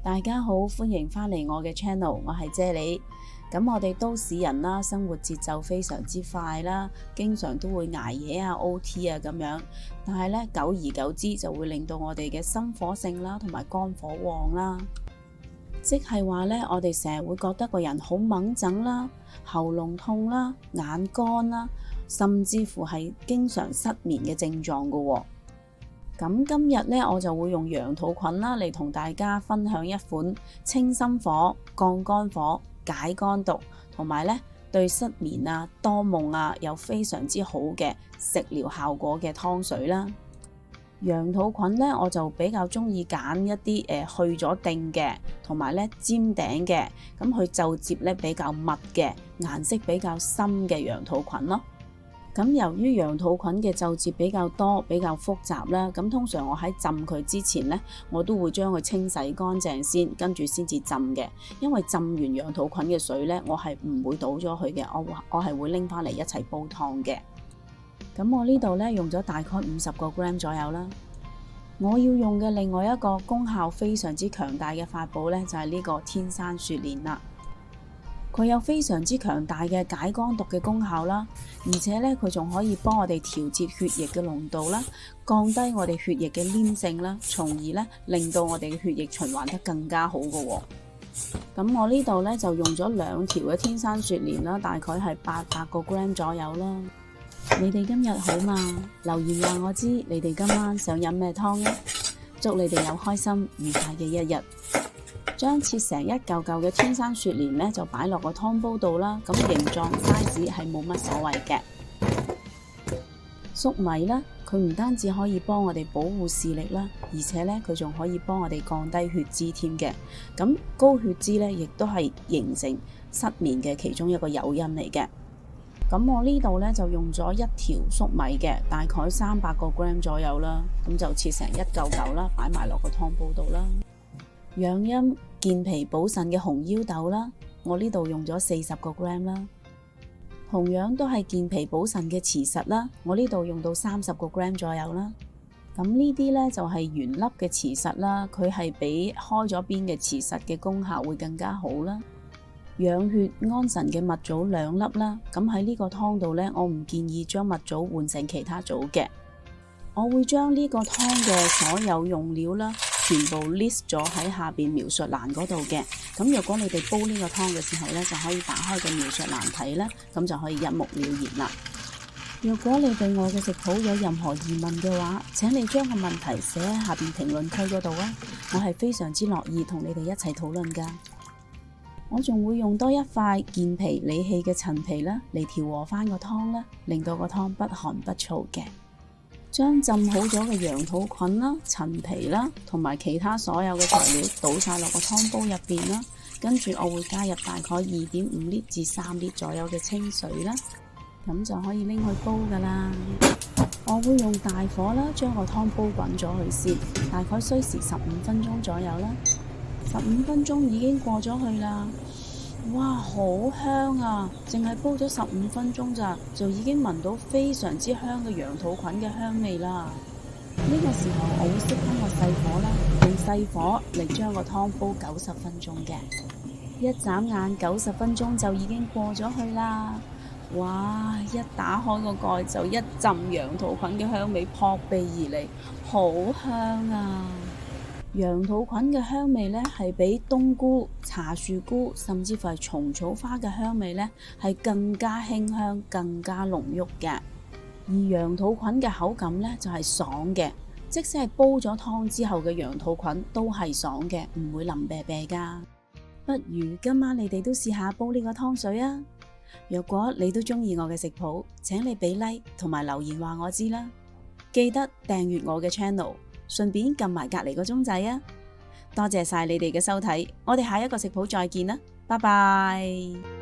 大家好，歡迎返嚟我嘅 channel， 我係啫喱。咁我哋都市人啦，生活節奏非常之快啦，經常都會捱夜啊、OT 啊咁樣。但係咧，久而久之就會令到我哋嘅心火盛啦，同埋肝火旺啦。即係話咧，我哋成日會覺得個人好猛整啦，喉嚨痛啦、眼乾啦，甚至乎係經常失眠嘅症狀噶喎。咁今日咧，我就會用羊肚菌啦嚟同大家分享一款清心火、降肝火、解肝毒，同埋咧對失眠啊、多夢啊有非常之好嘅食療效果嘅湯水啦。羊肚菌咧，我就比較中意揀一啲去咗定嘅，同埋咧尖頂嘅，咁佢皺褶咧比較密嘅，顏色比較深嘅羊肚菌咯。咁由於羊肚菌嘅皺褶比較多、比較複雜啦，咁通常我喺浸佢之前呢，我都會將佢清洗乾淨先，跟住先至浸嘅。因為浸完羊肚菌嘅水呢，我係唔會倒咗佢嘅，我係會拎翻嚟一齊煲湯嘅。咁我呢度呢，用咗大概50個 gram 左右啦。我要用嘅另外一個功效非常之強大嘅法寶呢，就係呢個天山雪蓮啦。佢有非常之強大嘅解肝毒嘅功效啦，而且咧佢仲可以幫我哋調節血液嘅濃度啦，降低我哋血液嘅黏性啦，從而咧令到我哋嘅血液循環得更加好嘅喎。咁我呢度咧就用咗2條嘅天山雪蓮啦，大概係800個 gram 左右啦。你哋今日好嘛？留言話我知你哋今晚想飲咩湯呢？祝你哋有開心愉快嘅一日。將切成一嚿嚿嘅天山雪蓮咧，就擺落個湯煲度啦。咁形狀 size 係冇乜所謂嘅。粟米咧，佢唔單止可以幫我哋保護視力啦，而且咧佢仲可以幫我哋降低血脂添嘅。咁高血脂咧，亦都係形成失眠嘅其中一個誘因嚟嘅。咁我呢度咧就用咗1條粟米嘅，大概300個 gram 左右啦。咁就切成一嚿嚿啦，擺埋落個湯煲度啦。養陰健脾補腎嘅紅腰豆啦，我呢度用咗40個 gram 啦。同樣都係健脾補腎嘅芡實啦，我呢度用到30個 gram 左右啦。咁呢啲呢，就係原粒嘅芡實啦，佢係比開咗邊嘅芡實嘅功效會更加好啦。養血安神嘅蜜棗2粒啦，咁喺呢個湯度呢，我唔建議將蜜棗換成其他棗嘅。我會將呢個湯嘅所有用料啦，全部 list 咗喺下邊描述欄嗰度嘅。咁如果你哋煲呢個湯嘅時候呢，就可以打開個描述欄睇啦，咁就可以一目了然啦。如果你對我嘅食譜有任何疑問嘅話，請你將個問題寫喺下邊評論區嗰度啊，我係非常之樂意同你哋一齊討論噶。我仲會用多一塊健脾理氣嘅陳皮啦，嚟調和翻個湯啦，令到個湯不寒不燥嘅。將浸好咗嘅羊肚菌啦、陳皮啦，同埋其他所有嘅材料倒晒落個湯煲入邊啦，跟住我會加入大概2.5 litres至3 litres左右嘅清水啦，咁就可以拎去煲噶啦。我會用大火啦，將個湯煲滾咗去先，大概需時15分鐘左右啦。15分鐘已經過咗去啦，哇，好香啊！淨係煲咗15分鐘咋，就已經聞到非常之香嘅羊肚菌嘅香味啦。呢個時候我會熄翻個細火啦，用細火嚟將個湯煲90分鐘嘅。一眨眼90分鐘就已經過咗去啦。哇！一打開個蓋就一陣羊肚菌嘅香味撲鼻而嚟，好香啊！羊肚菌嘅香味呢，係比冬菇、茶樹菇甚至乎係蟲草花嘅香味呢，係更加馨香、更加濃郁嘅。而羊肚菌嘅口感呢，就係爽嘅，即使係煲咗湯之後嘅羊肚菌都係爽嘅，唔會腍啤啤噶。不如今晚你哋都試下煲呢個湯水啊！若果你都中意我嘅食譜，請你俾 like 同埋留言話我知啦。記得訂閱我嘅 channel。順便撳埋隔籬個鐘仔啊！多謝晒你哋嘅收睇，我哋下一個食譜再見啦，拜拜。